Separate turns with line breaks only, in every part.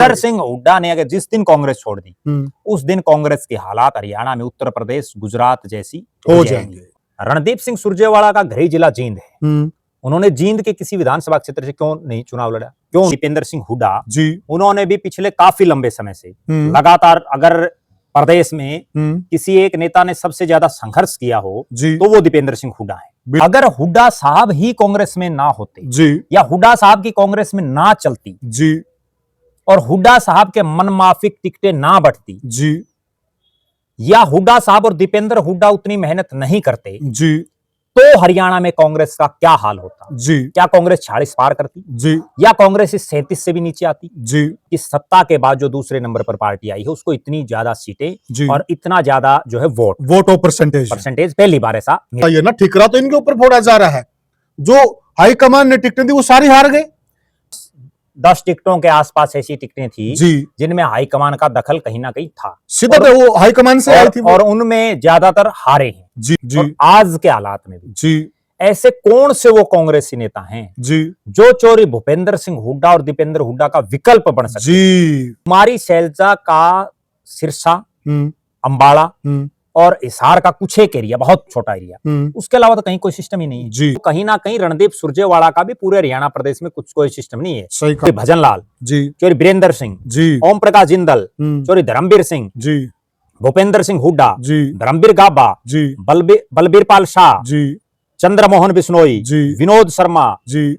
दीपेंद्र सिंह हुड्डा ने अगर जिस दिन कांग्रेस छोड़ दी उस दिन कांग्रेस के हालात हरियाणा में उत्तर प्रदेश गुजरात जैसी हो जाएंगे। रणदीप सिंह सुरजेवाला का गृह जिला जींद है। उन्होंने जींद के किसी विधानसभा क्षेत्र से क्यों नहीं चुनाव लड़ा? क्यों? दीपेंद्र सिंह हुड्डा जी उन्होंने भी पिछले काफी लंबे समय से लगातार अगर प्रदेश में किसी एक नेता ने सबसे ज्यादा संघर्ष किया हो तो वो दीपेंद्र सिंह हुड्डा है। अगर हुड्डा साहब ही कांग्रेस में ना होते जी या हुड्डा साहब की कांग्रेस में ना चलती जी और हुड्डा साहब के मनमाफिक टिकटें ना बढ़ती जी या हुड्डा साहब और दीपेंद्र हुड्डा उतनी मेहनत नहीं करते जी तो हरियाणा में कांग्रेस का क्या हाल होता जी? क्या कांग्रेस 40 पार करती जी या कांग्रेस इस 37 से भी नीचे आती जी? इस सत्ता के बाद जो दूसरे नंबर पर पार्टी आई है उसको इतनी ज्यादा सीटें और इतना ज्यादा जो है वोट परसेंटेज पहली बार ऐसा
ये ना ठिकरा तो इनके ऊपर फोड़ा जा रहा है। जो हाईकमान ने टिकटें दी वो सारी हार गए।
10 टिकटों के आसपास ऐसी टिकटें थी जिनमें हाईकमान का दखल कहीं ना कहीं था।
सीधा वो हाईकमान से आई थी
और उनमें ज्यादातर हारे हैं जी जी। और आज के हालात में भी जी ऐसे कौन से वो कांग्रेसी नेता हैं जी जो चौरी भूपेंद्र सिंह हुड्डा और दीपेंद्र हुड्डा का विकल्प बन सकते जी? कुमारी शैलजा का सिरसा, अंबाला और हिसार का कुछ एक एरिया, बहुत छोटा एरिया, उसके अलावा तो कहीं कोई सिस्टम ही नहीं है जी। तो कहीं ना कहीं रणदीप सुरजेवाला का भी पूरे हरियाणा प्रदेश में कुछ कोई सिस्टम नहीं है। चोरी भजनलाल जी, चोरी बीरेंद्र सिंह जी, ओम प्रकाश जिंदल चोरी धर्मवीर सिंह जी, भूपेंद्र सिंह हुड्डा जी, धर्मवीर गाबा जी, बलबीर पाल शाह जी, चंद्रमोहन बिश्नोई जी, विनोद शर्मा जी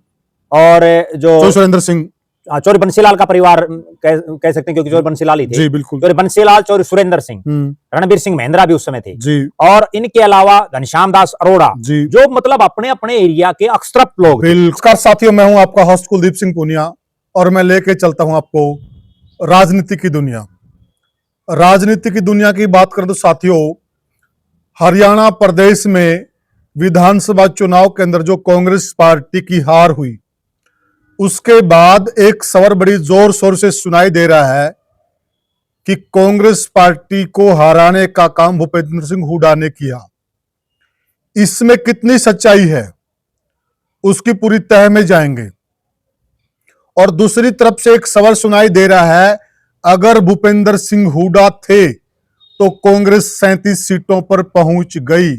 और जो
सुरेंद्र सिंह,
चौरी बंसीलाल का परिवार कह सकते हैं क्योंकि चौरी बंसीलाल ही थे जी बिल्कुल। चौरी बंसीलाल, चौरी सुरेंद्र सिंह, रणबीर सिंह महेंद्रा भी उस समय थे जी। और इनके अलावा घनश्याम दास अरोड़ा जी जो मतलब अपने अपने एरिया के अक्षरप लोग।
नमस्कार साथियों, मैं हूं आपका होस्ट कुलदीप सिंह पूनिया और मैं लेके चलता हूं आपको राजनीति की दुनिया। राजनीति की दुनिया की बात करें तो साथियों, हरियाणा प्रदेश में विधानसभा चुनाव के अंदर जो कांग्रेस पार्टी की हार हुई उसके बाद एक खबर बड़ी जोर शोर से सुनाई दे रहा है कि कांग्रेस पार्टी को हराने का काम भूपेंद्र सिंह हुड्डा ने किया। इसमें कितनी सच्चाई है उसकी पूरी तह में जाएंगे। और दूसरी तरफ से एक खबर सुनाई दे रहा है, अगर भूपेंद्र सिंह हुड्डा थे तो कांग्रेस 37 सीटों पर पहुंच गई।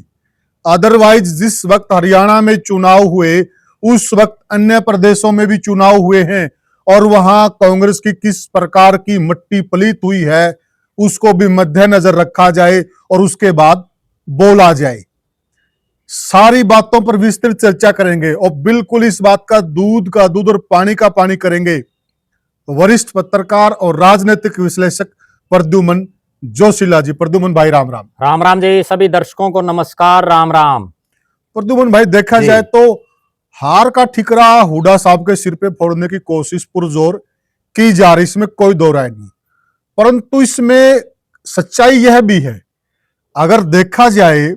अदरवाइज जिस वक्त हरियाणा में चुनाव हुए उस वक्त अन्य प्रदेशों में भी चुनाव हुए हैं और वहां कांग्रेस की किस प्रकार की मट्टी पलीत हुई है उसको भी मद्देनजर रखा जाए और उसके बाद बोला जाए। सारी बातों पर विस्तृत चर्चा करेंगे और बिल्कुल इस बात का दूध और पानी का पानी करेंगे वरिष्ठ पत्रकार और राजनीतिक विश्लेषक प्रद्युमन जोशीला जी। प्रद्युमन भाई राम राम।
राम राम जी, सभी दर्शकों को नमस्कार, राम राम।
प्रद्युमन भाई, देखा जाए तो हार का ठिकरा हुड्डा साहब के सिर पे फोड़ने की कोशिश पुरजोर की जा रही, इसमें कोई दो राय नहीं, परंतु इसमें सच्चाई यह भी है, अगर देखा जाए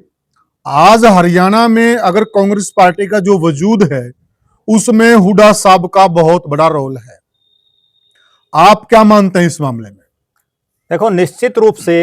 आज हरियाणा में अगर कांग्रेस पार्टी का जो वजूद है उसमें हुड्डा साहब का बहुत बड़ा रोल है। आप क्या मानते हैं इस मामले में?
देखो, निश्चित रूप से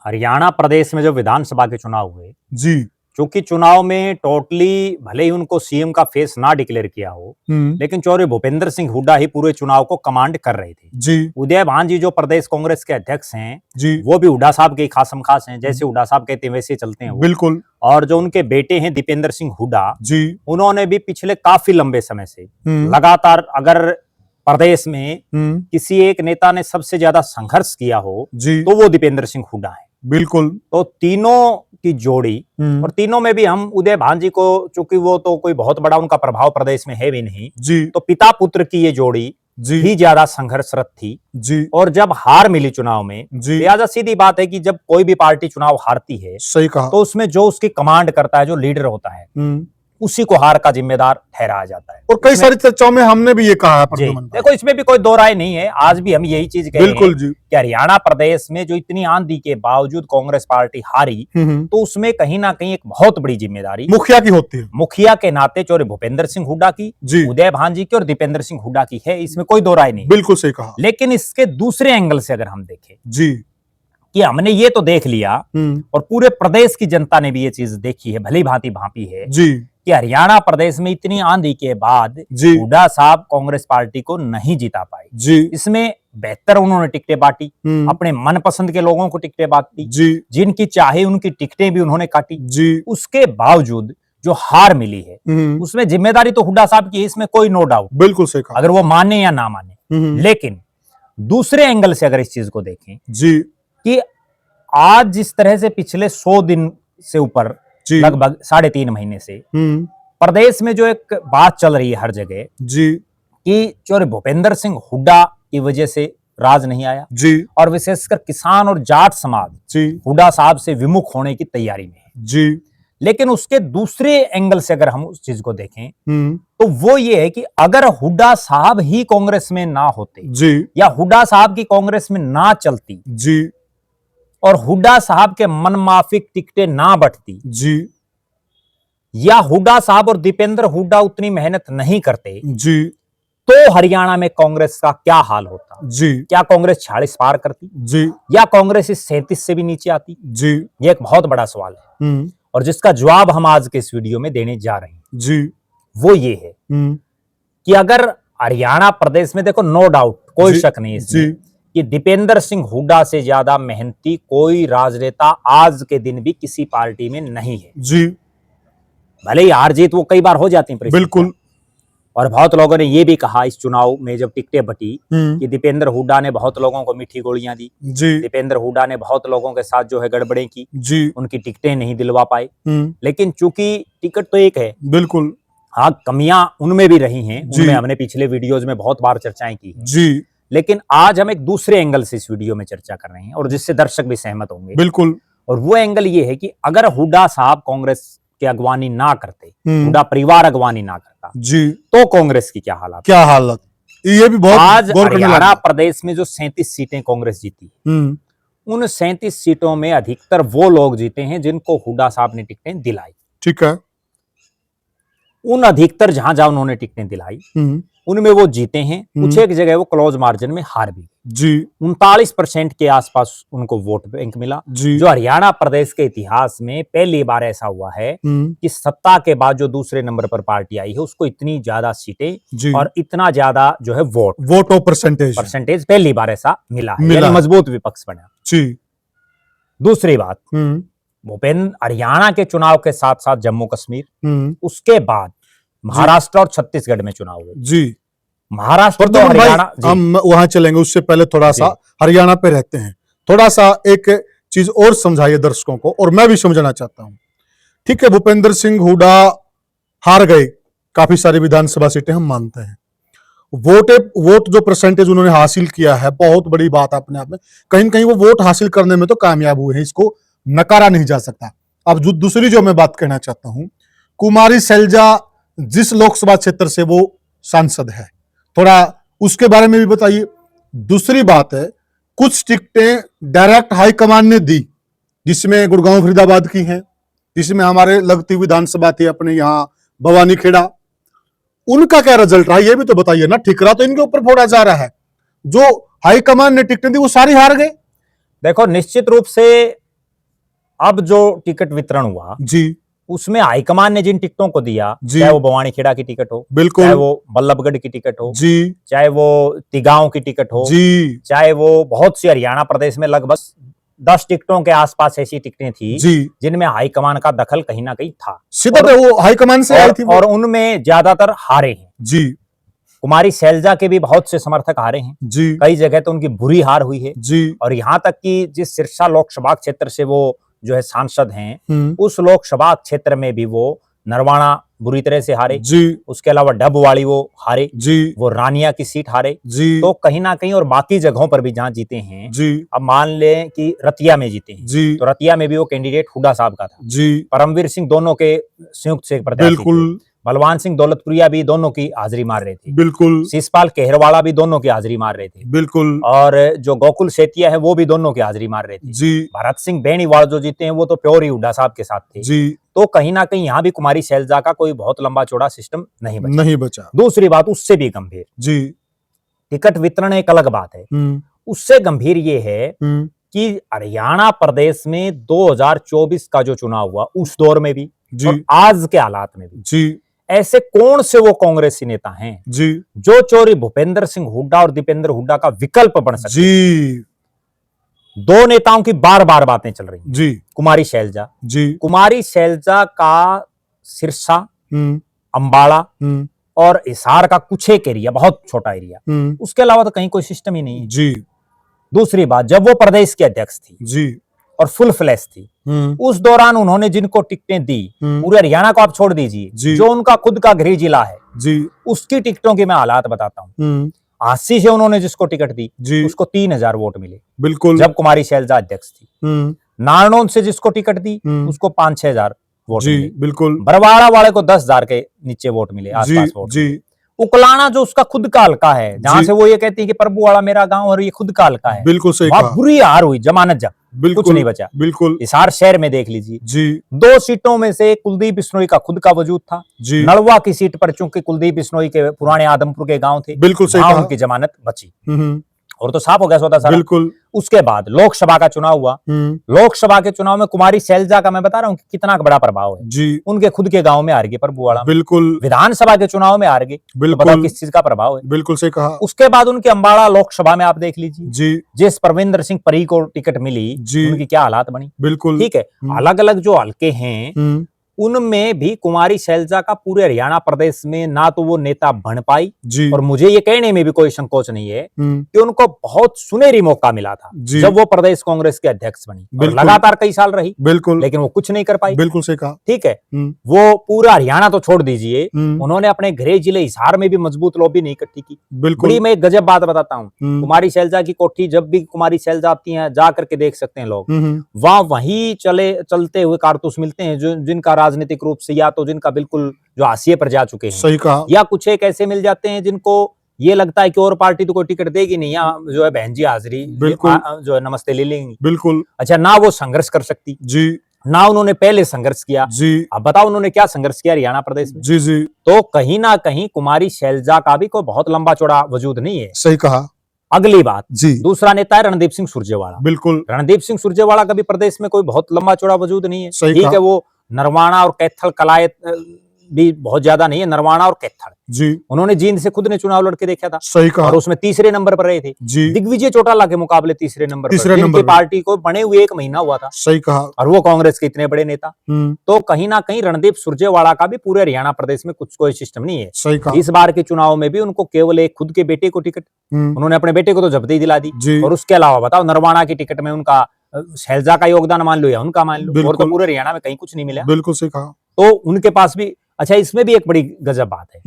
हरियाणा प्रदेश में जो विधानसभा के चुनाव हुए जी, क्योंकि चुनाव में टोटली भले ही उनको सीएम का फेस ना डिक्लेयर किया हो लेकिन चौरी भूपेंद्र सिंह हुड्डा ही पूरे चुनाव को कमांड कर रहे थे जी। उदय भान जी जो प्रदेश कांग्रेस के अध्यक्ष हैं जी, वो भी हुड्डा साहब के खासम खास हैं, जैसे हुड्डा साहब कहते हैं वैसे चलते हैं बिल्कुल। और जो उनके बेटे हैं दीपेंद्र सिंह हुड्डा जी, उन्होंने भी पिछले काफी लंबे समय से लगातार अगर प्रदेश में किसी एक नेता ने सबसे ज्यादा संघर्ष किया हो तो वो दीपेंद्र सिंह हुड्डा है बिल्कुल। तो तीनों की जोड़ी, और तीनों में भी हम उदय भान जी को, चूंकि वो तो कोई बहुत बड़ा उनका प्रभाव प्रदेश में है भी नहीं जी, तो पिता पुत्र की ये जोड़ी ही ज्यादा संघर्षरत थी जी। और जब हार मिली चुनाव में, लिहाजा सीधी बात है कि जब कोई भी पार्टी चुनाव हारती है, सही कहा, तो उसमें जो उसकी कमांड करता है, जो लीडर होता है, उसी को हार का जिम्मेदार ठहराया जाता है।
और कई सारी चर्चाओं में हमने भी ये कहा है।
देखो, इसमें भी कोई दो राय नहीं है, आज भी हम यही चीज कह रहे हैं कि हरियाणा प्रदेश में जो इतनी आंधी के बावजूद कांग्रेस पार्टी हारी, तो उसमें कहीं ना कहीं एक बहुत बड़ी जिम्मेदारी
मुखिया की होती है।
मुखिया के नाते चौरी भूपेंद्र सिंह हुड्डा की, उदय भान जी की और दीपेंद्र सिंह हुड्डा की है, इसमें कोई दो राय नहीं।
बिल्कुल सही कहा।
लेकिन इसके दूसरे एंगल से अगर हम देखें
जी, कि
हमने ये तो देख लिया और पूरे प्रदेश की जनता ने भी ये चीज देखी है, भली भांति भांपी है जी, कि हरियाणा प्रदेश में इतनी आंधी के बाद हुड्डा साहब कांग्रेस पार्टी को नहीं जिता पाए जी। इसमें बेहतर उन्होंने टिकटें बांटी, अपने मनपसंद के लोगों को टिकटें बांटी, जिनकी चाहे उनकी टिकटें भी उन्होंने काटी। उसके बावजूद जो हार मिली है उसमें जिम्मेदारी तो हुड्डा साहब की है, इसमें कोई नो डाउट,
बिल्कुल सही कहा,
अगर वो माने या ना माने। लेकिन दूसरे एंगल से अगर इस चीज को देखें कि आज जिस तरह से पिछले 100 दिन से ऊपर, लगभग 3.5 महीने से प्रदेश में जो एक बात चल रही है हर जगह कि जो भूपेंद्र सिंह हुड्डा की वजह से राज नहीं आया, और विशेषकर किसान और जाट समाज हुड्डा साहब से विमुख होने की तैयारी में है। लेकिन उसके दूसरे एंगल से अगर हम उस चीज को देखें तो वो ये है कि अगर हुड्डा साहब ही कांग्रेस में ना होते या हुड्डा साहब की कांग्रेस में ना चलती और हुड्डा साहब के मनमाफिक टिकटें ना बंटती, या हुड्डा साहब और दीपेंद्र हुड्डा उतनी मेहनत नहीं करते, तो हरियाणा में कांग्रेस का क्या हाल होता? क्या कांग्रेस 46 पार करती या कांग्रेस इस 37 से भी नीचे आती? ये एक बहुत बड़ा सवाल है और जिसका जवाब हम आज के इस वीडियो में देने जा रहे हैं। वो ये है कि अगर हरियाणा प्रदेश में, देखो नो डाउट, कोई शक नहीं इसमें कि दीपेंद्र सिंह हुड्डा से ज्यादा मेहनती कोई राजनेता आज के दिन भी किसी पार्टी में नहीं है। भले ही हार जीत वो कई बार हो जाती है, बिल्कुल, और बहुत लोगों ने ये भी कहा इस चुनाव में जब टिकटें बटी कि दीपेंद्र हुड्डा ने बहुत लोगों को मीठी गोलियां दी, दीपेंद्र हुड्डा ने बहुत लोगों के साथ जो है गड़बड़ें की, उनकी टिकटें नहीं दिलवा पाए। लेकिन चूंकि टिकट तो एक है, बिल्कुल, हाँ, कमियां उनमें भी रही हैं, उनमें हमने पिछले वीडियोज में बहुत बार चर्चाएं की हैं। लेकिन आज हम एक दूसरे एंगल से इस वीडियो में चर्चा कर रहे हैं और जिससे दर्शक भी सहमत होंगे, बिल्कुल, और वो एंगल ये है कि अगर हुड्डा साहब कांग्रेस की अगवानी ना करते, हुड्डा परिवार अगवानी ना करता, तो कांग्रेस की क्या हालत, ये भी बहुत आज हरियाणा प्रदेश में जो 37 सीटें कांग्रेस जीती, उन 37 सीटों में अधिकतर वो लोग जीते हैं जिनको हुड्डा साहब ने टिकटें दिलाई। ठीक है, उन अधिकतर जहां जहां उन्होंने टिकटें दिलाई उनमें वो जीते हैं। कुछ एक जगह वो क्लोज मार्जिन में हार भी, 39% के आसपास उनको वोट बैंक मिला, जो हरियाणा प्रदेश के इतिहास में पहली बार ऐसा हुआ है कि सत्ता के बाद जो दूसरे नंबर पर पार्टी आई है उसको इतनी ज्यादा सीटें और इतना ज्यादा जो है वोट परसेंटेज पहली बार ऐसा मिला है, यानी मजबूत विपक्ष बना। दूसरी बात, भूपेंद्र हरियाणा के चुनाव के साथ साथ जम्मू कश्मीर, उसके बाद महाराष्ट्र और छत्तीसगढ़ में चुनाव हुए। महाराष्ट्र तो हरियाणा,
हम वहां चलेंगे, उससे पहले थोड़ा सा हरियाणा पे रहते हैं, थोड़ा सा एक चीज और समझाइए दर्शकों को, और मैं भी समझना चाहता हूं। ठीक है, भूपेंद्र सिंह हुड्डा हार गए काफी सारी विधानसभा सीटें, हम मानते हैं। वोट जो परसेंटेज उन्होंने हासिल किया है बहुत बड़ी बात अपने आप में, कहीं न कहीं वो वोट हासिल करने में तो कामयाब हुए हैं, इसको नकारा नहीं जा सकता। अब जो दूसरी जो मैं बात कहना चाहता हूं, कुमारी सैलजा जिस लोकसभा क्षेत्र से वो सांसद है, थोड़ा उसके बारे में भी बताइए। दूसरी बात है, कुछ टिकटें डायरेक्ट हाईकमान ने दी, जिसमें गुड़गांव फरीदाबाद की हैं, जिसमें हमारे लगती विधानसभा थी अपने यहाँ भवानी खेड़ा, उनका क्या रिजल्ट रहा ये भी तो बताइए ना। ठिकरा तो इनके ऊपर फोड़ा जा रहा है, जो हाईकमान ने टिकटें दी वो सारी हार गए।
देखो, निश्चित रूप से अब जो टिकट वितरण हुआ उसमें हाईकमान ने जिन टिकटों को दिया, चाहे वो भवानी खेड़ा की टिकट हो, बिल्कुल, चाहे वो बल्लभगढ़ की टिकट हो, चाहे वो तिगांव की टिकट हो, चाहे वो बहुत सी हरियाणा प्रदेश में लगभग 10 टिकटों के आसपास ऐसी टिकटें थी जिनमें हाईकमान का दखल कहीं ना कहीं था, सीधा वो हाईकमान से आई थी, और उनमें ज्यादातर हारे हैं। कुमारी सैलजा के भी बहुत से समर्थक हारे हैं, कई जगह तो उनकी बुरी हार हुई है, और यहाँ तक कि जिस सिरसा लोकसभा क्षेत्र से वो जो है सांसद हैं, उस लोकसभा क्षेत्र में भी वो नरवाना बुरी तरह से हारे, उसके अलावा डबवाड़ी वो हारे, वो रानिया की सीट हारे, तो कहीं ना कहीं, और बाकी जगहों पर भी जहां जीते हैं, अब मान लें कि रतिया में जीते हैं, तो रतिया में भी वो कैंडिडेट हुड्डा साहब का था, परमवीर सिंह दोनों के संयुक्त से प्रत्याशी थे, बलवान सिंह दौलतपुरिया भी दोनों की हाजिरी मार रहे थे, बिल्कुल, शिषपाल केहरवाड़ा भी दोनों की हाजिरी मार रहे थे, बिल्कुल, और जो गोकुल सेतिया है वो भी दोनों की हाजिरी मार रहे थे। भरत सिंह बेनीवाल जो जीते हैं वो तो प्योर ही हुड्डा साहब के साथ थे, तो कहीं ना कहीं यहाँ भी कुमारी सैलजा का कोई बहुत लंबा चौड़ा सिस्टम नहीं बचा। दूसरी बात, उससे भी गंभीर, टिकट वितरण एक अलग बात है, उससे गंभीर ये है कि हरियाणा प्रदेश में 2024 का जो चुनाव हुआ उस दौर में भी और आज के हालात में भी ऐसे कौन से वो कांग्रेसी नेता हैं
जी
जो चौधरी भूपेंद्र सिंह हुड्डा और दीपेंद्र हुड्डा का विकल्प बन सकते?
जी
दो नेताओं की बार बार बातें चल रही हैं।
जी
कुमारी शैलजा,
जी
कुमारी शैलजा का सिरसा,
हम्म
अंबाला
हम्म
और हिसार का कुछ एक एरिया, बहुत छोटा एरिया,
हम्म
उसके अलावा तो कहीं कोई सिस्टम ही नहीं है।
जी
दूसरी बात, जब वो प्रदेश के अध्यक्ष थी
जी
और फुल फ्लैश थी, उस दौरान उन्होंने जिनको टिकटें दी, पूरे हरियाणा को आप छोड़ दीजिए,
जी।
जो उनका खुद का गृह जिला है
जी
उसकी टिकटों की मैं हालात बताता हूँ। आसी से उन्होंने जिसको टिकट दी
जी
उसको 3000 वोट मिले,
बिल्कुल
जब कुमारी शैलजा अध्यक्ष थी। नारनौल से जिसको टिकट दी उसको 5-6 हजार वोट
जी
मिले।
बिल्कुल
बरवाड़ा वाले को 10,000 के नीचे वोट मिले,
जी
आसपास वोट
जी
मिले। उकलाना जो उसका खुद का हल्का है, जहां
जी।
से वो ये कहती है कि प्रभुवाड़ा मेरा गांव और ये खुद का हल्का है,
बिल्कुल सही
वहां
कहा
बुरी हार हुई, जमानत जब कुछ
बिल्कुल
नहीं बचा।
बिल्कुल
हिसार शहर में देख लीजिए,
जी
2 सीटों में से कुलदीप बिश्नोई का खुद का वजूद था।
जी
नलवा की सीट पर चूंकि कुलदीप बिश्नोई के पुराने आदमपुर के गांव थे,
बिल्कुल सही
वहां
कहा
उनकी जमानत बची
हम्म
और तो साफ हो गया सौदा सारा।
बिल्कुल
उसके बाद लोकसभा का चुनाव हुआ। लोकसभा के चुनाव में कुमारी शैलजा का मैं बता रहा हूं कि कितना बड़ा प्रभाव है।
जी
उनके खुद के गांव में हार गए प्रभुवाड़ा में।
बिल्कुल
विधानसभा के चुनाव में हार गए, तो बताओ
बिल्कुल
किस चीज का प्रभाव है।
बिल्कुल सही कहा
उसके बाद उनके अंबाला लोकसभा में आप देख लीजिए,
जी
जिस परविंदर सिंह परी को टिकट मिली
जी।
उनकी क्या हालात बनी।
बिल्कुल
ठीक है, अलग अलग जो हल्के हैं उनमें भी कुमारी शैलजा का पूरे हरियाणा प्रदेश में ना तो वो नेता बन पाई,
जी
और मुझे ये कहने में भी कोई संकोच नहीं है
हम्म,
कि उनको बहुत सुनहरी मौका मिला था
जी।
जब वो प्रदेश कांग्रेस के अध्यक्ष बनी और
बिल्कुल।
लगातार कई साल रही,
बिल्कुल
लेकिन वो कुछ नहीं कर पाई।
बिल्कुल सही कहा
ठीक है,
हम्म,
वो पूरा हरियाणा तो छोड़ दीजिए,
हम्म,
उन्होंने अपने गृह जिले हिसार में भी मजबूत लॉबी नहीं इकट्ठी की।
बिल्कुल
बड़ी मैं एक गजब बात बताता हूँ,
हम्म,
कुमारी शैलजा की कोठी, जब भी कुमारी शैलजा आती हैं जा करके देख सकते हैं लोग, वहां वही चलते हुए कारतूस मिलते हैं जो जिनका राजनीतिक रूप से या तो जिनका बिल्कुल जो हाशिए पर जा चुके हैं,
सही कहा
या कुछ एक ऐसे मिल जाते हैं जिनको ये लगता है कि और पार्टी तो कोई टिकट देगी नहीं, या जो है बहन जी हाजिरी
बिल्कुल।
जो है नमस्ते ले लेंगी।
बिल्कुल
अच्छा, ना वो संघर्ष कर सकती,
जी
ना उन्होंने पहले संघर्ष किया।
जी
अब बताओ उन्होंने क्या संघर्ष किया हरियाणा प्रदेश में।
जी जी
तो कहीं ना कहीं कुमारी शैलजा का भी कोई बहुत लंबा चौड़ा वजूद नहीं है।
सही कहा
अगली बात,
जी
दूसरा नेता है रणदीप सिंह सुरजेवाला।
बिल्कुल
रणदीप सिंह सुरजेवाला का भी प्रदेश में कोई बहुत लंबा चौड़ा वजूद नहीं है।
सही
ठीक
कहा।
है, वो नरवाना और कैथल कलायत भी बहुत ज्यादा नहीं है, नरवाना और कैथल
जी
उन्होंने जींद से खुद ने चुनाव लड़के देखा था
सही कहा
और उसमें तीसरे नंबर पर रहे थे।
जी
दिग्विजय चौटाला के मुकाबले तीसरे नंबर पर,
तीसरे नंबर
जिनकी
पर।
पार्टी को बने हुए 1 महीना हुआ था
सही कहा
और वो कांग्रेस के इतने बड़े नेता। तो कहीं ना कहीं रणदीप सुरजेवाला का भी पूरे हरियाणा प्रदेश में कुछ कोई सिस्टम नहीं है।
सही कहा
इस बार के चुनाव में भी उनको केवल एक खुद के बेटे को टिकट, उन्होंने अपने बेटे को तो जब्ती दिला दी,
जी
और उसके अलावा बताओ नरवाना की टिकट में उनका शैलजा का योगदान मान लो या उनका मान लो, और तो
बिल्कुल।
पूरे हरियाणा में कहीं कुछ नहीं मिला।
बिल्कुल सही कहा
तो उनके पास भी, अच्छा इसमें भी एक बड़ी गजब बात है,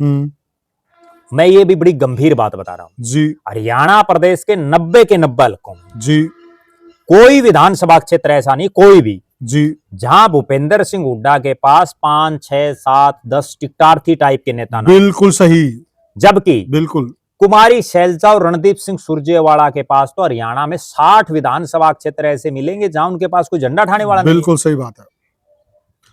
मैं ये भी बड़ी गंभीर बात बता रहा हूं।
जी
हरियाणा प्रदेश के 90 के 90 हलकों में
जी
कोई विधानसभा क्षेत्र ऐसा नहीं, कोई भी,
जी
जहां भूपेंद्र सिंह हुड्डा के पास 5, 6, 7, 10 टिकटार्थी टाइप के नेता ना,
बिल्कुल सही
जबकि
बिल्कुल
कुमारी शैलजा और रणदीप सिंह सुरजेवाला के पास तो हरियाणा में 60 विधानसभा क्षेत्र ऐसे मिलेंगे जहां उनके पास कोई झंडा उठाने वाला नहीं है।
बिल्कुल सही बात है।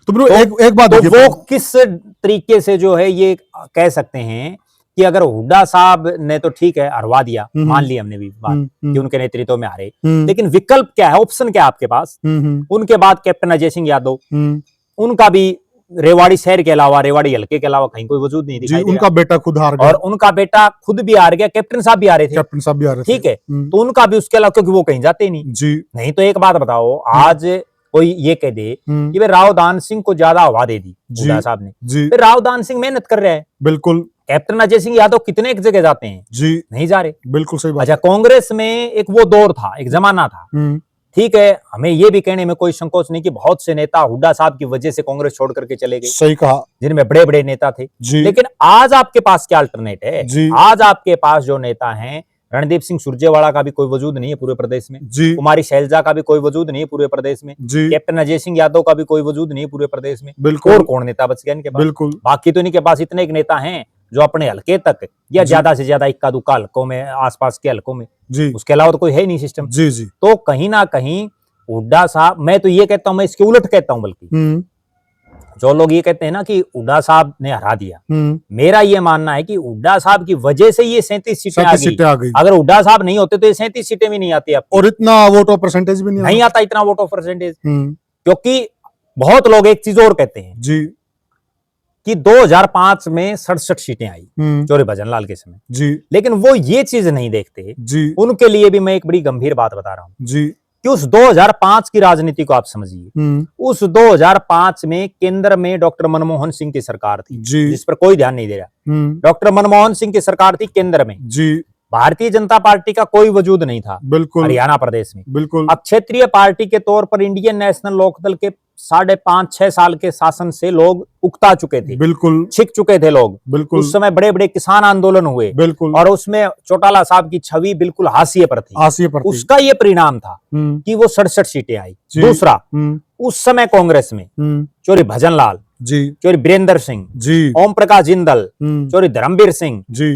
तो ब्रो
तो-
एक बात
तो
देखिए,
वो किस तरीके से जो है ये कह सकते हैं कि अगर हुड्डा साहब ने तो ठीक है हरवा दिया, मान लिया हमने भी बात कि उनके नेतृत्व में हारे, लेकिन विकल्प क्या है, ऑप्शन क्या है आपके पास। उनके बाद कैप्टन अजय सिंह यादव, उनका भी रेवाड़ी शहर के अलावा, रेवाड़ी हल्के के अलावा कहीं कोई वजूद नहीं
जी
दिखाई दे
उनका बेटा खुद हार
रहा।
गया
और उनका बेटा खुद भी हार गया, कैप्टन साहब भी हारे थे,
कैप्टन साहब भी आ रहे थे
ठीक है, तो उनका भी उसके अलावा, क्योंकि वो कहीं जाते ही नहीं।
जी
नहीं तो एक बात बताओ, आज कोई ये कह दे कि वे राव दान सिंह को ज्यादा हवा दे दी
जी
हुड्डा साहब ने,
जी
फिर राव दान सिंह मेहनत कर रहे हैं,
बिल्कुल
कैप्टन अजय सिंह यादव कितने एक जगह जाते हैं,
जी
नहीं जा रहे।
बिल्कुल सही बात
अच्छा, कांग्रेस में एक वो दौर था, एक जमाना था, ठीक है, हमें ये भी कहने में कोई संकोच नहीं कि बहुत से नेता हुड्डा साहब की वजह से कांग्रेस छोड़ करके चले गए,
सही कहा
जिनमें बड़े बड़े नेता थे।
जी
लेकिन आज आपके पास क्या अल्टरनेट है,
जी
आज आपके पास जो नेता हैं, रणदीप सिंह सुरजेवाला का भी कोई वजूद नहीं है पूरे प्रदेश में,
जी
कुमारी शैलजा का भी कोई वजूद नहीं है पूरे प्रदेश में,
जी
कैप्टन अजय सिंह यादव का भी कोई वजूद नहीं है पूरे प्रदेश में।
बिल्कुल
और कौन नेता बच गया इनके पास?
बिल्कुल
बाकी तो इनके पास इतने एक नेता हैं जो अपने हल्के तक या
जी।
ज्यादा से ज्यादा इक्का दुक्का हल्कों में, आसपास के हल्कों में,
जी
उसके अलावा तो कोई है ही नहीं सिस्टम।
जी जी
तो कहीं ना कहीं हुड्डा साहब, मैं तो ये कहता हूं, मैं इसके उलट कहता हूं, बल्कि जो लोग ये कहते हैं ना कि हुड्डा साहब ने हरा दिया, मेरा ये मानना है कि हुड्डा साहब की वजह से ये 37 सीटें आ
37
गई।
सीटें आ गई
अगर हुड्डा साहब नहीं होते तो ये 37 सीटें भी नहीं आती आपको,
और इतना वोट ऑफ परसेंटेज भी
नहीं आता इतना वोट ऑफ परसेंटेज।
हम्म,
क्योंकि बहुत लोग एक चीज और कहते हैं
जी
कि 2005 में 67 सीटें आई चौधरी भजनलाल के समय
जी,
लेकिन वो ये चीज नहीं देखते
जी,
उनके लिए भी मैं एक बड़ी गंभीर बात बता रहा हूं
जी,
कि उस 2005 की राजनीति को आप समझिए। उस 2005 में केंद्र में डॉक्टर मनमोहन सिंह की सरकार थी
जी,
जिस पर कोई ध्यान नहीं दे रहा। डॉक्टर मनमोहन सिंह की सरकार थी केंद्र में,
जी,
भारतीय जनता पार्टी का कोई वजूद नहीं था
बिल्कुल,
हरियाणा प्रदेश में।
बिल्कुल,
अब क्षेत्रीय पार्टी के तौर पर इंडियन नेशनल लोकदल के 5.5-6 साल के शासन से लोग उकता चुके थे,
बिल्कुल,
छिक चुके थे लोग।
बिल्कुल,
उस समय बड़े बड़े किसान आंदोलन हुए
बिल्कुल,
और उसमें चौटाला साहब की छवि बिल्कुल हाशिए पर थी।
हाशिए पर थी।
उसका ये परिणाम था कि वो 67 सीटें आई।
जी,
दूसरा, उस समय कांग्रेस में चौधरी भजनलाल,
जी,
चौधरी बीरेंद्र सिंह,
जी,
ओम प्रकाश जिंदल, चौधरी धर्मवीर सिंह,
जी,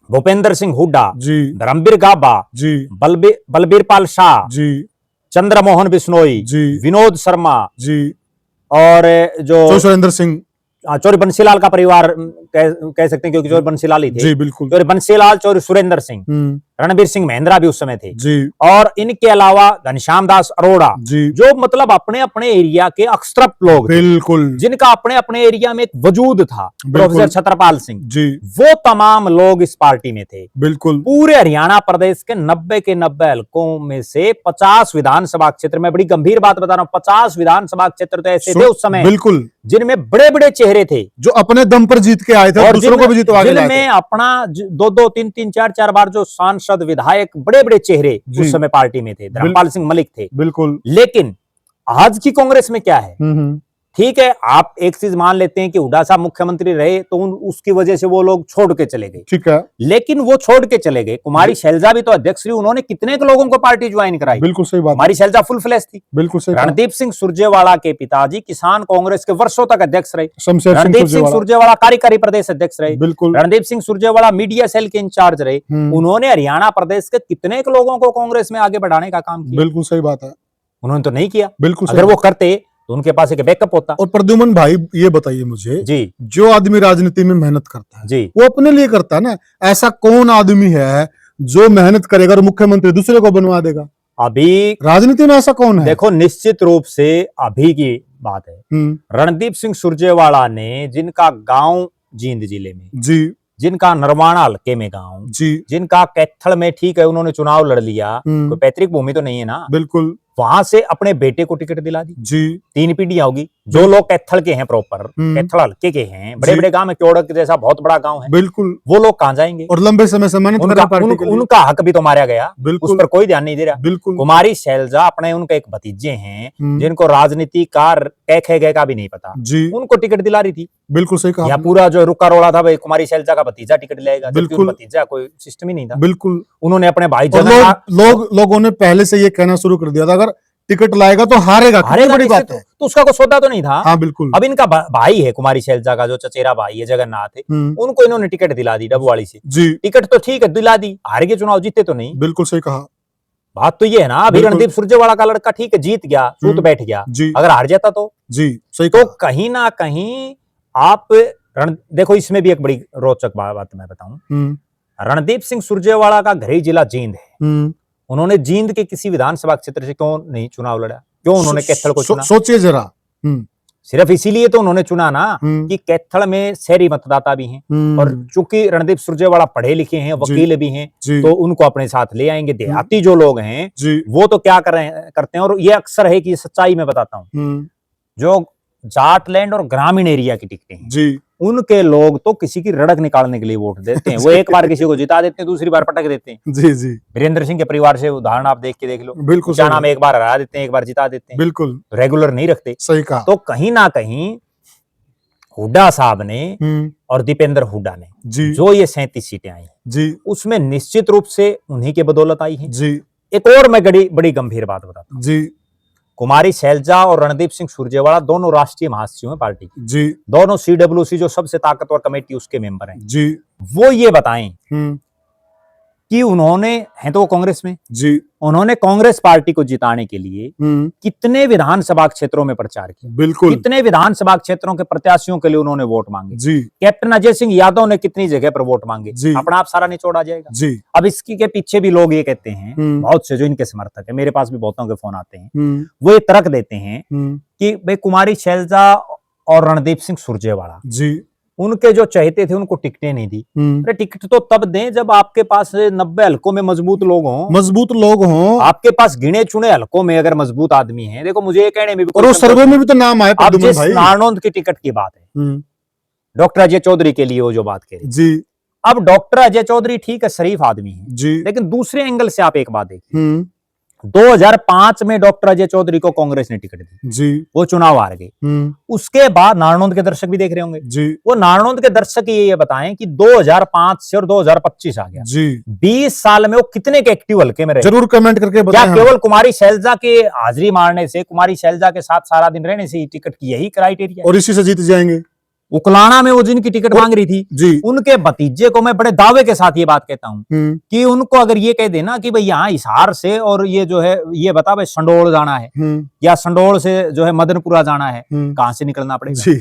भूपेंद्र सिंह हुड्डा,
जी,
धर्मवीर गाबा,
जी,
बलबीर पाल शाह,
जी,
चंद्रमोहन बिश्नोई,
जी,
विनोद शर्मा
जी,
और जो
सुरेंद्र सिंह,
चौधरी बंसीलाल का परिवार कह सकते हैं क्योंकि चौधरी बंसीलाल ही थे।
जी, बिल्कुल,
चौधरी बंसीलाल, चौधरी सुरेंद्र सिंह, रणबीर सिंह महेंद्रा भी उस समय थे
जी,
और इनके अलावा घनश्याम दास अरोड़ा,
जी,
जो मतलब अपने अपने एरिया के अक्षरप लोग थे,
बिल्कुल,
जिनका अपने अपने एरिया में एक वजूद था।
बिल्कुल।
प्रोफेसर छत्रपाल सिंह,
जी,
वो तमाम लोग इस पार्टी में थे।
बिल्कुल,
पूरे हरियाणा प्रदेश के 90 के 90 हलकों में से 50 विधानसभा क्षेत्र में, बड़ी गंभीर बात बता रहा हूं, 50 विधानसभा क्षेत्र तो ऐसे थे उस समय
बिल्कुल,
जिनमें बड़े बड़े चेहरे थे
जो अपने दम पर जीत के आए थे और दूसरों को भी जितवा के लाए थे।
जिनमें अपना 2-2, 3-3, 4-4 बार जो सांसद विधायक बड़े बड़े चेहरे उस समय पार्टी में थे। धर्मपाल सिंह मलिक थे।
बिल्कुल,
लेकिन आज की कांग्रेस में क्या है? ठीक है, आप एक चीज मान लेते हैं कि हुड्डा साहब मुख्यमंत्री रहे तो उसकी वजह से वो लोग छोड़ के चले गए,
ठीक है,
लेकिन वो छोड़ के चले गए। कुमारी शैलजा भी तो अध्यक्ष रही, उन्होंने कितने के लोगों को पार्टी ज्वाइन कराई।
बिल्कुल सही बात,
कुमारी शैलजा फुल फ्लैश थी।
बिल्कुल सही।
रणदीप सिंह सुरजेवाला के पिताजी किसान कांग्रेस के वर्षों तक अध्यक्ष रहे।
शमशेर
रणदीप सिंह सुरजेवाला कार्यकारी प्रदेश अध्यक्ष रहे।
बिल्कुल,
रणदीप सिंह सुरजेवाला मीडिया सेल के इंचार्ज रहे। उन्होंने हरियाणा प्रदेश के कितने के लोगों को कांग्रेस में आगे बढ़ाने का काम किया।
बिल्कुल सही बात है,
उन्होंने तो नहीं किया।
बिल्कुल,
अगर वो करते तो उनके पास एक बैकअप होता।
और प्रद्युमन भाई ये बताइए मुझे
जी,
जो आदमी राजनीति में मेहनत करता है
जी,
वो अपने लिए करता है ना। ऐसा कौन आदमी है जो मेहनत करेगा और मुख्यमंत्री दूसरे को बनवा देगा?
अभी
राजनीति में ऐसा कौन है?
देखो, निश्चित रूप से अभी की बात है। रणदीप सिंह सुरजेवाला ने, जिनका गांव जींद जिले में,
जी,
जिनका नरवाना हल्के में गांव,
जी,
जिनका कैथल में, ठीक है उन्होंने चुनाव लड़ लिया, कोई पैतृक भूमि तो नहीं है ना,
बिल्कुल,
वहां से अपने बेटे को टिकट दिला दी।
जी,
3 पीढ़ियां होगी। जो लोग कैथल के हैं, प्रॉपर कैथल हल्के के हैं, बड़े बड़े गांव में, क्योड़क जैसा बहुत बड़ा गांव है,
बिल्कुल,
वो लोग कहां जाएंगे?
और लंबे समय से मेहनत कर रहे पार्टी के लिए।
उनका हक भी तो मारा गया,
बिल्कुल,
उस पर कोई ध्यान नहीं दे रहा।
बिल्कुल,
कुमारी शैलजा अपने, उनके एक भतीजे हैं जिनको राजनीति का कै गए का भी नहीं पता,
जी,
उनको टिकट दिला रही थी।
बिल्कुल सही कहा।
या पूरा जो रुका रोड़ा था भाई, कुमारी शैलजा का भतीजा टिकट लेगा, जबकि
बिल्कुल,
भतीजा कोई सिस्टम ही नहीं था।
बिल्कुल,
उन्होंने अपने भाई
लोगों ने पहले से ये कहना शुरू कर दिया था अगर टिकट लाएगा तो हारेगा, बड़ी बात है।
तो उसका कोई सौदा तो नहीं था।
हाँ, बिल्कुल।
अब इनका भाई है कुमारी शैलजा का, जो चचेरा भाई है जगन्नाथ है, उनको इन्होंने टिकट दिला दी डबवाली से।
जी,
टिकट तो ठीक है दिला दी, हार के चुनाव जीते तो नहीं।
बिल्कुल सही कहा।
बात तो ये है ना, अभी रणदीप सुरजेवाला का लड़का ठीक है जीत गया, सूत बैठ गया, अगर हार जाता तो
जी सही
तो कहीं ना कहीं आप देखो, इसमें भी एक बड़ी रोचक बात मैं बताऊं। रणदीप सिंह सुरजेवाला का घर ही जिला जींद है। उन्होंने जींद के किसी विधानसभा क्षेत्र से क्यों नहीं चुनाव लड़ा? क्यों उन्होंने कैथल को चुना?
सोचिए जरा।
सिर्फ इसीलिए तो उन्होंने चुना ना कि कैथल में शहरी मतदाता भी हैं और चूंकि रणदीप सुरजेवाला पढ़े लिखे हैं, वकील भी हैं, तो उनको अपने साथ ले आएंगे। देहाती जो लोग हैं वो तो क्या करते हैं, और ये अक्सर है कि सच्चाई में बताता हूँ, जो जाटलैंड और ग्रामीण एरिया की टिकटें हैं
जी,
उनके लोग तो किसी की रड़क निकालने के लिए वोट देते हैं। वो एक बार किसी को जिता देते हैं, दूसरी बार पटक देते हैं।
जी, जी,
वीरेंद्र सिंह के परिवार से उदाहरण आप देख लो।
बिल्कुल,
क्या नाम, एक बार हरा देते हैं, एक बार जिता देते हैं,
बिल्कुल
रेगुलर नहीं रखते।
सही कहा।
तो कहीं ना कहीं हुड्डा साहब ने और दीपेंद्र हुड्डा ने जो ये 37 सीटें आई
जी,
उसमें निश्चित रूप से उन्हीं के बदौलत आई है
जी।
एक और मैं बड़ी गंभीर बात बताता हूं
जी,
कुमारी शैलजा और रणदीप सिंह सुरजेवाला दोनों राष्ट्रीय महासचिव हैं पार्टी के।
जी,
दोनों CWC जो सबसे ताकतवर कमेटी उसके मेंबर हैं।
जी,
वो ये बताएं कि उन्होंने, हैं तो वो कांग्रेस में,
जी,
उन्होंने कांग्रेस पार्टी को जिताने के लिए कितने विधानसभा क्षेत्रों में प्रचार किया,
बिल्कुल,
कितने विधानसभा क्षेत्रों के प्रत्याशियों के लिए उन्होंने वोट मांगे।
जी,
कैप्टन अजय सिंह यादव ने कितनी जगह पर वोट मांगे, अपना आप सारा निचोड़ आ जाएगा।
जी।
अब इसकी के पीछे भी लोग ये कहते हैं, बहुत से जो इनके समर्थक है, मेरे पास भी बहुतों के फोन आते हैं, वो ये तर्क देते हैं कि भाई कुमारी शैलजा और रणदीप सिंह सुरजेवाला
जी
उनके जो चहेते थे उनको टिकटें नहीं दी। अरे टिकट तो तब दें जब आपके पास 90 हलकों में मजबूत लोग हों। आपके पास गिने चुने हलकों में अगर मजबूत आदमी है, देखो मुझे ये कहने में भी
और वो सर्वे में भी तो नाम आए
अब जिस
भाई।
नारनौंद की टिकट की बात है, डॉक्टर अजय चौधरी के लिए वो जो बात कही
जी,
अब डॉक्टर अजय चौधरी ठीक है, शरीफ आदमी है
जी,
लेकिन दूसरे एंगल से आप एक बात देखिए, 2005 में डॉक्टर अजय चौधरी को कांग्रेस ने टिकट दी
जी,
वो चुनाव हार गए। उसके बाद नारनौंद के दर्शक भी देख रहे होंगे
जी,
वो नारनौंद के दर्शक ये बताएं कि 2005 से और 2025 आ गया
जी,
20 साल में वो कितने के एक्टिव हल्के में रहे।
जरूर कमेंट करके बताएं।
क्या केवल कुमारी शैलजा के हाजिरी मारने से, कुमारी शैलजा के साथ सारा दिन रहने से टिकट की यही क्राइटेरिया
और इसी से जीत जाएंगे?
उकलाना में वो जिनकी टिकट मांग रही थी
जी,
उनके भतीजे को मैं बड़े दावे के साथ ये बात कहता हूं कि उनको अगर ये कह देना कि भाई यहाँ हिसार से और ये जो है ये बता भाई संडोल जाना है या संडोल से जो है मदनपुरा जाना है, कहां से निकलना पड़ेगा
जी।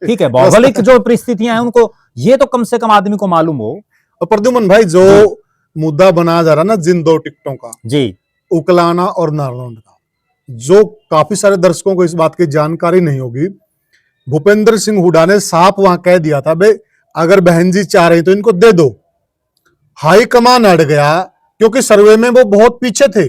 ठीक है, भौगोलिक जो परिस्थितियां हैं उनको ये तो कम से कम आदमी को मालूम हो।
और प्रद्युमन भाई जो मुद्दा बनाया जा रहा ना जिन दो टिकटों का, जी, उकलाना और नारनौंद का, जो काफी सारे दर्शकों को इस बात की जानकारी नहीं होगी, भूपेंद्र सिंह हुड्डा ने साफ वहां कह दिया था भाई अगर बहन जी चाह रही तो इनको दे दो। हाईकमान अड़ गया क्योंकि सर्वे में वो बहुत पीछे थे,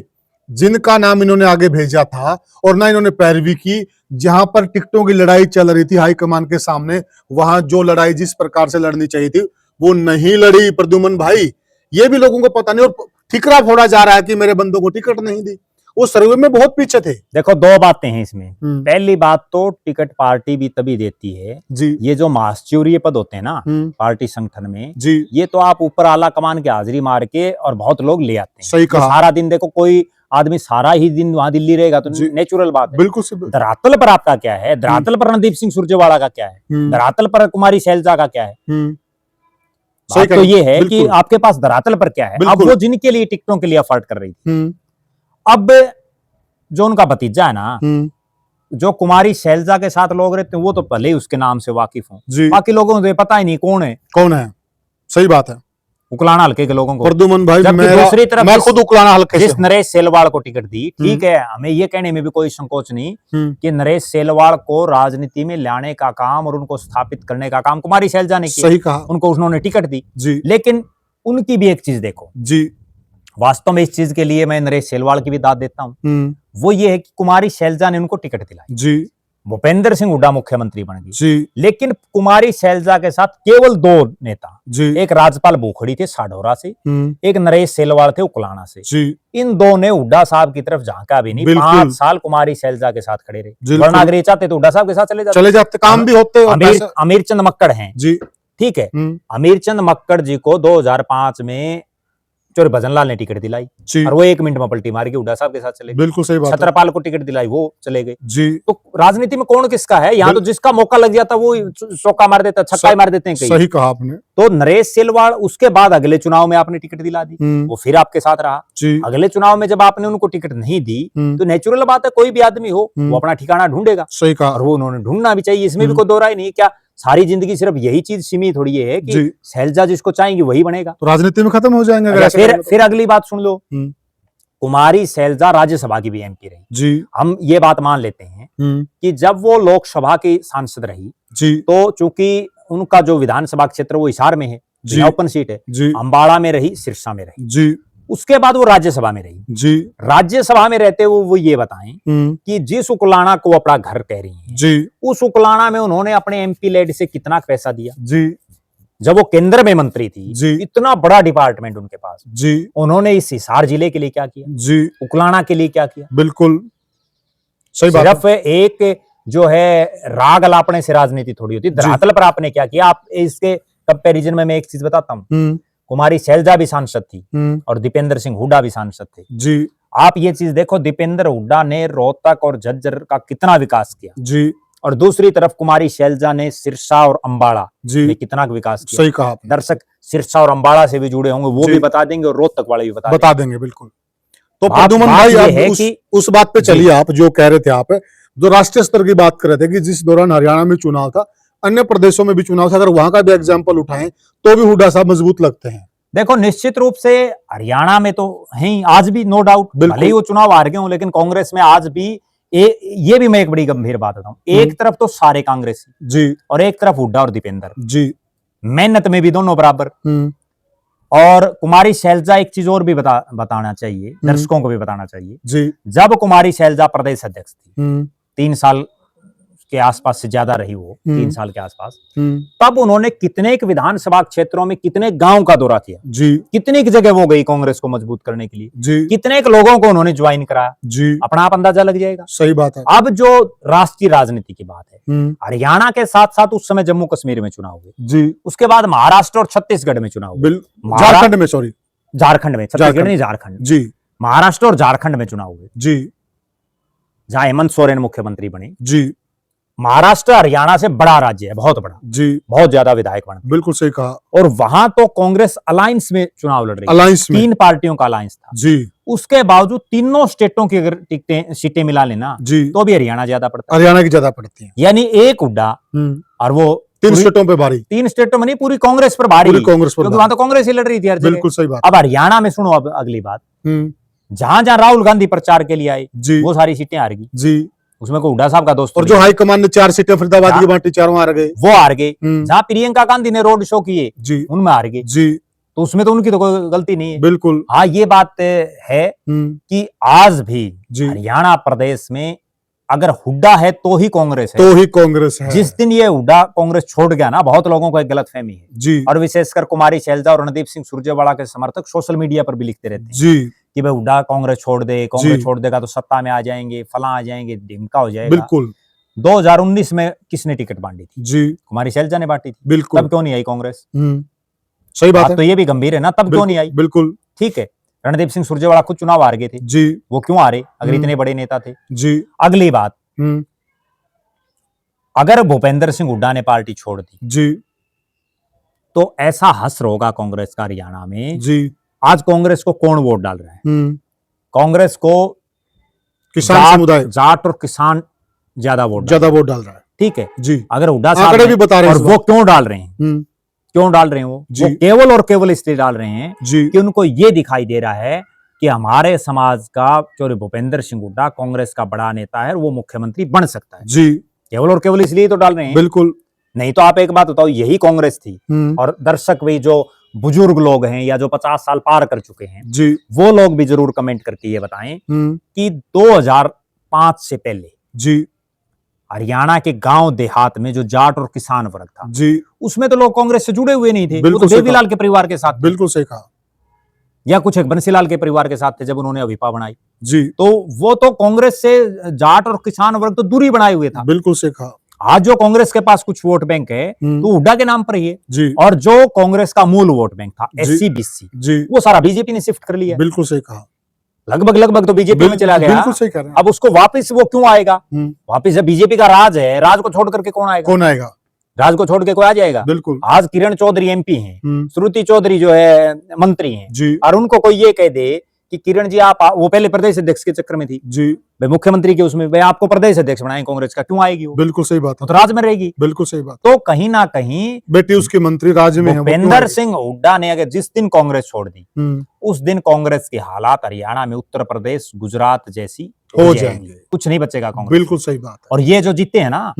जिनका नाम इन्होंने आगे भेजा था और ना इन्होंने पैरवी की। जहां पर टिकटों की लड़ाई चल रही थी हाईकमान के सामने, वहां जो लड़ाई जिस प्रकार से लड़नी चाहिए थी वो नहीं लड़ी प्रद्युमन भाई। ये भी लोगों को पता नहीं और ठिकरा फोड़ा जा रहा है कि मेरे बंदों को टिकट नहीं दी, वो सर्वे में बहुत पीछे थे।
देखो दो बातें हैं इसमें, पहली बात तो टिकट पार्टी भी तभी देती है जी, ये जो महासचिवरीय पद होते हैं ना पार्टी संगठन में जी, ये तो आप ऊपर आला कमान के हाजिरी मार के और बहुत लोग ले आते हैं। सही कहा। सारा दिन देखो कोई आदमी सारा ही दिन वहां दिल्ली रहेगा तो नेचुरल बात है। बिल्कुल। धरातल पर आपका क्या है, धरातल पर रणदीप सिंह सुरजेवाला का क्या है, धरातल पर कुमारी शैलजा का क्या है, बात तो ये है कि आपके पास धरातल पर क्या है। अब वो जिनके लिए टिकटों के लिए अफर्ट कर रही थी, अब जो उनका भतीजा है ना, जो कुमारी शैलजा के साथ लोग रहते हैं वो तो भले ही उसके नाम से वाकिफ हों, बाकी लोगों को पता ही नहीं कौन है। सही बात है। उकलाना हल्के के लोगों को प्रद्युमन भाई, दूसरी तरफ मैं खुद उकलाना हल्के जिस नरेश सेलवाड़ को टिकट दी, ठीक है, हमें ये कहने में भी कोई संकोच नहीं कि नरेश सेलवाड़ को राजनीति में लाने का काम और उनको स्थापित करने का काम कुमारी शैलजा ने किया। सही कहा। उनको उन्होंने टिकट दी जी, लेकिन उनकी भी एक चीज देखो जी, वास्तव में इस चीज के लिए मैं नरेश सेलवाड़ की भी दाद देता हूं, वो ये है कि कुमारी शैलजा ने उनको टिकट दिलाई जी, भूपेंद्र सिंह हुड्डा मुख्यमंत्री बन गई जी, लेकिन कुमारी शैलजा के साथ केवल दो नेता जी, एक राजपाल भूखड़ी थे साढौरा से, एक नरेश सेलवाड़ थे उकलाना से जी, इन दो ने हुड्डा साहब की तरफ झांका भी नहीं। 5 साल कुमारी शैलजा के साथ खड़े रहे, वरना अगर ये चाहते तो हुड्डा साहब के साथ चले जाते, काम भी होते। अमीर चंद मक्कड़ हैं जी, ठीक है, अमीर चंद मक्कड़ जी को 2005 में चोर भजनलाल ने टिकट दिलाई और वो 1 मिनट में पलटी मार के हुड्डा साहब के साथ चले गए। बिल्कुल सही बात। छत्रपाल को टिकट दिलाई, वो चले गए जी। तो राजनीति में कौन किसका है, यहाँ तो जिसका मौका लग जाता वो चौका मार देता, छक्का मार देते हैं कई। सही कहा आपने। तो नरेश सेलवाड़ उसके बाद अगले चुनाव में आपने टिकट दिला दी, वो फिर आपके साथ रहा। अगले चुनाव में जब आपने उनको टिकट नहीं दी तो नेचुरल बात है कोई भी आदमी हो वो अपना ठिकाना ढूंढेगा। सही कहा। और वो उन्होंने ढूंढना भी चाहिए, इसमें भी कोई दो राय नहीं। क्या सारी जिंदगी सिर्फ यही चीज सीमित थोड़ी है कि शैलजा जिसको चाहेंगे वही बनेगा, तो राजनीति में खत्म हो जाएंगे। फिर अगली बात सुन लो, कुमारी शैलजा राज्यसभा की भी एमपी रही जी, हम ये बात मान लेते हैं कि जब वो लोकसभा की सांसद रही जी, तो चूंकि उनका जो विधानसभा क्षेत्र वो हिसार में है जी, ओपन सीट है जी, अम्बाड़ा में रही, सिरसा में रही जी, उसके बाद वो राज्यसभा में रही जी। राज्यसभा में रहते हुए वो ये बताएं कि जिस उकलाना को अपना घर कह रही हैं जी, उस उकलाना में उन्होंने अपने एमपी लेड से कितना पैसा दिया जी। जब वो केंद्र में मंत्री थी जी, इतना बड़ा डिपार्टमेंट उनके पास जी, उन्होंने इस हिसार जिले के लिए क्या किया जी, उकलाना के लिए क्या किया? बिल्कुल सही बात। सिर्फ एक जो है राग अलापने से राजनीति थोड़ी होती, धरातल पर आपने क्या किया। आप इसके कंपैरिजन में मैं एक चीज बताता हूँ, कुमारी शैलजा भी सांसद थी और दीपेंद्र सिंह हुड्डा भी सांसद थे जी। आप ये चीज देखो, दीपेंद्र हुड्डा ने रोहतक और झज्जर का कितना विकास किया जी, और दूसरी तरफ कुमारी शैलजा ने सिरसा और अम्बाड़ा में कितना विकास किया। सही कहा। दर्शक सिरसा और अम्बाड़ा से भी जुड़े होंगे, वो भी बता देंगे और रोहतक वाले भी बता देंगे। बिल्कुल। तो प्रद्युमन भाई उस बात पे चलिए, आप जो कह रहे थे, आप जो राष्ट्रीय स्तर की बात कर रहे थे कि जिस दौरान हरियाणा में चुनाव था, अन्य प्रदेशों में भी चुनाव था, अगर वहां का भी एग्जाम्पल उठाएं तो भी हुड्डा साहब मजबूत लगते हैं। देखो निश्चित रूप से हरियाणा में तो है ही, आज भी नो डाउट, भले ही वो चुनाव हार गए हों, लेकिन कांग्रेस में आज भी ये भी मैं एक बड़ी गंभीर बात बताऊं, एक तरफ तो सारे कांग्रेसी
जी
और एक तरफ हुड्डा और दीपेंद्र,
जी
मेहनत में भी दोनों बराबर। और कुमारी शैलजा, एक चीज और भी बताना चाहिए, दर्शकों को भी बताना चाहिए,
जी
जब कुमारी शैलजा प्रदेश अध्यक्ष थी, 3 साल के आसपास से ज्यादा रही वो, 3 साल के आसपास, तब उन्होंने कितने एक विधानसभा क्षेत्रों में कितने गांव का दौरा किया,
जी
कितनी एक जगह वो गई कांग्रेस को मजबूत करने के लिए,
जी
कितने एक लोगों को उन्होंने ज्वाइन कराया,
जी
अपना आप अंदाजा लग जाएगा।
सही बात है।
अब जो राष्ट्रीय राजनीति की बात है, हरियाणा के साथ साथ उस समय जम्मू कश्मीर में चुनाव हुए,
जी
उसके बाद महाराष्ट्र और छत्तीसगढ़ में चुनाव हुए,
झारखंड में, सॉरी
झारखंड में, छत्तीसगढ़ नहीं, झारखंड
जी,
महाराष्ट्र और झारखंड में चुनाव हुए,
जी
जहां हेमंत सोरेन मुख्यमंत्री बने।
जी
महाराष्ट्र हरियाणा से बड़ा राज्य है, बहुत बड़ा
जी,
बहुत ज्यादा विधायक बनते,
बिल्कुल सही कहा।
और वहां तो कांग्रेस अलायंस में चुनाव लड़ रही,
अलायंस में
3 पार्टियों का अलायंस था
जी।
उसके बावजूद तीनों स्टेटों की अगर सीटें मिला लेना
जी
तो भी हरियाणा ज्यादा पड़ता है,
हरियाणा की ज्यादा पड़ती है,
यानी एक हुड्डा और वो
3 स्टेटों पे भारी,
3 स्टेटों में नहीं, पूरी कांग्रेस पर भारी,
पूरी कांग्रेस पर,
क्योंकि वहां तो कांग्रेस ही लड़ रही थी हर जगह।
बिल्कुल सही बात।
अब हरियाणा में सुनो, अब अगली बात, जहां जहां राहुल गांधी प्रचार के लिए आए
जी,
वो सारी सीटें हार गई
जी,
उसमें कोई हुड्डा साहब का दोस्त,
और जो हाईकमान ने 4 सीटें फरीदाबाद की बांटी, 4 हार गए,
वो हार गए। जहां प्रियंका गांधी ने रोड शो किए
जी,
उनमें हार गए,
जी,
तो उसमें तो उनकी तो कोई गलती नहीं है।
बिल्कुल।
हाँ, ये बात है कि आज भी हरियाणा प्रदेश में अगर हुड्डा है तो ही कांग्रेस है,
तो ही कांग्रेस है।
जिस दिन ये हुड्डा कांग्रेस छोड़ गया ना, बहुत लोगों को एक गलतफहमी है
जी,
और विशेषकर कुमारी शैलजा और रणदीप सिंह सुरजेवाला के समर्थक सोशल मीडिया पर भी लिखते रहते हैं
जी
कि भाई हुड्डा कांग्रेस छोड़ दे, कांग्रेस छोड़ देगा तो सत्ता में आ जाएंगे, फला आ जाएंगे, ढिमका हो जाएगा।
बिल्कुल।
2019 में किसने टिकट बांटी थी?
जी,
कुमारी शैलजा ने बांटी थी।
बिल्कुल।
तब क्यों नहीं आई कांग्रेस?
सही बात है।
तो ये भी गंभीर है ना, तब क्यों नहीं आई?
बिल्कुल
ठीक है, रणदीप सिंह सुरजेवाला खुद चुनाव हार गए थे
जी,
वो क्यों हारे अगर इतने बड़े नेता थे?
जी।
अगली बात, अगर भूपेंद्र सिंह हुड्डा ने पार्टी छोड़ दी
जी,
तो ऐसा हश्र होगा कांग्रेस का हरियाणा में
जी।
आज कांग्रेस को कौन वोट डाल रहा है? कांग्रेस को
किसान समुदाय,
जाट और किसान ज्यादा वोट
डाल रहा है।
ठीक है
जी,
अगर हुड्डा
आंकड़े भी बता रहे हैं,
और वो क्यों डाल रहे हैं? क्यों डाल रहे हैं वो केवल और केवल इसलिए डाल रहे हैं कि उनको ये दिखाई दे रहा है कि हमारे समाज का जो भूपेंद्र सिंह हुड्डा कांग्रेस का बड़ा नेता है, वो मुख्यमंत्री बन सकता है।
जी,
केवल और केवल इसलिए तो डाल रहे हैं।
बिल्कुल।
नहीं तो आप एक बात बताओ, यही कांग्रेस थी और दर्शक भी जो बुजुर्ग लोग हैं या जो 50 साल पार कर चुके हैं
जी,
वो लोग भी जरूर कमेंट करके ये बताएं कि 2005 से पहले
जी
हरियाणा के गांव देहात में जो जाट और किसान वर्ग था
जी,
उसमें तो लोग कांग्रेस से जुड़े हुए नहीं थे, वो तो
सही
देवीलाल के परिवार के साथ,
बिल्कुल सही कहा,
या कुछ एक बंसीलाल के परिवार के साथ थे जब उन्होंने अभिपा बनाई।
जी,
तो वो तो कांग्रेस से जाट और किसान वर्ग तो दूरी बनाए हुए था।
बिल्कुल सही कहा।
आज जो कांग्रेस के पास कुछ वोट बैंक है तो हुड्डा के नाम पर ही है
जी,
और जो कांग्रेस का मूल वोट बैंक था SC BC
जी,
वो सारा बीजेपी ने शिफ्ट कर लिया।
बिल्कुल सही कहा।
लगभग तो बीजेपी में चला गया।
बिल्कुल सही कह रहे हैं।
अब उसको वापस वो क्यों आएगा? वापस जब बीजेपी का राज है, राज को छोड़ करके कौन आएगा?
कौन आएगा?
राज को छोड़ के कोई आ जाएगा?
बिल्कुल।
आज किरण चौधरी MP हैं, श्रुति चौधरी जो है मंत्री हैं
जी,
और उनको कोई ये कह दे कि किरण जी आप, वो पहले प्रदेश अध्यक्ष के चक्कर में थी
जी,
भाई मुख्यमंत्री के उसमें, भाई आपको प्रदेश अध्यक्ष बनाए कांग्रेस का, क्यों आएगी वो?
बिल्कुल सही बात है,
तो राज में रहेगी।
बिल्कुल सही बात।
तो कहीं ना कहीं
बेटी उसके मंत्री राज्य में है,
भूपेंद्र सिंह हुड्डा ने अगर जिस दिन कांग्रेस छोड़ दी उस दिन कांग्रेस की हालात हरियाणा में उत्तर प्रदेश गुजरात जैसी हो जाएंगे, कुछ नहीं बचेगा कांग्रेस।
बिल्कुल सही बात है।
और ये जो जीते हैं ना,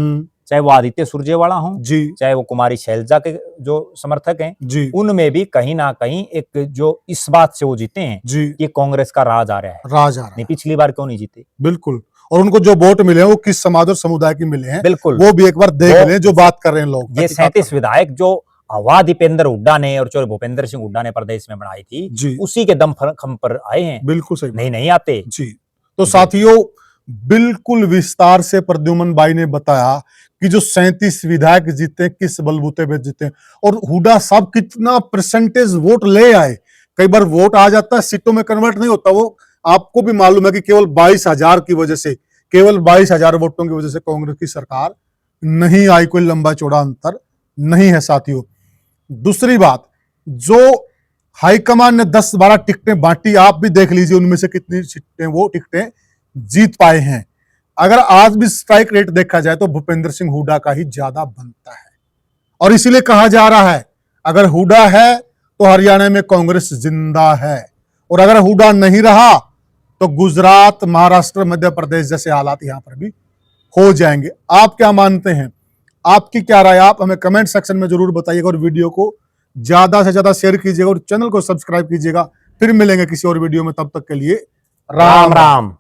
चाहे वो आदित्य सुरजेवाला हो
जी,
चाहे वो कुमारी शैलजा के जो समर्थक हैं
जी,
उनमें भी कहीं ना कहीं एक जो इस बात से वो जीते हैं
जी,
कि कांग्रेस का राज आ रहा है,
राज आ रहा है।
नहीं पिछली बार क्यों नहीं जीते?
बिल्कुल। और उनको जो वोट मिले हैं वो किस समाज और समुदाय के मिले हैं,
बिल्कुल
वो भी एक बार देख लें जो बात कर रहे हैं लोग।
ये 37 विधायक जो हवा दीपेंद्र हुड्डा ने और जो भूपेंद्र सिंह हुड्डा ने प्रदेश में बनाई थी
जी,
उसी के दम पर आए हैं।
बिल्कुल सही,
नहीं आते
जी। तो साथियों, बिल्कुल विस्तार से प्रद्युमन भाई ने बताया कि जो 37 विधायक जीते किस बलबूते पे जीते और हुड्डा साहब कितना परसेंटेज वोट ले आए। कई बार वोट आ जाता है, सीटों में कन्वर्ट नहीं होता। वो आपको भी मालूम है कि केवल 22,000 की वजह से, केवल 22,000 वोटों की वजह से कांग्रेस की सरकार नहीं आई, कोई लंबा चौड़ा अंतर नहीं है साथियों। दूसरी बात, जो हाईकमान ने 10-12 टिकटें बांटी, आप भी देख लीजिए उनमें से कितनी सीटें वो टिकटें जीत पाए हैं। अगर आज भी स्ट्राइक रेट देखा जाए तो भूपेंद्र सिंह हुड्डा का ही ज्यादा बनता है और इसीलिए कहा जा रहा है अगर हुड्डा है तो हरियाणा में कांग्रेस जिंदा है और अगर हुड्डा नहीं रहा तो गुजरात, महाराष्ट्र, मध्य प्रदेश जैसे हालात यहाँ पर भी हो जाएंगे। आप क्या मानते हैं? आपकी क्या राय? आप हमें कमेंट सेक्शन में जरूर बताइएगा और वीडियो को ज्यादा से ज्यादा शेयर कीजिएगा और चैनल को सब्सक्राइब कीजिएगा। फिर मिलेंगे किसी और वीडियो में, तब तक के लिए
राम राम।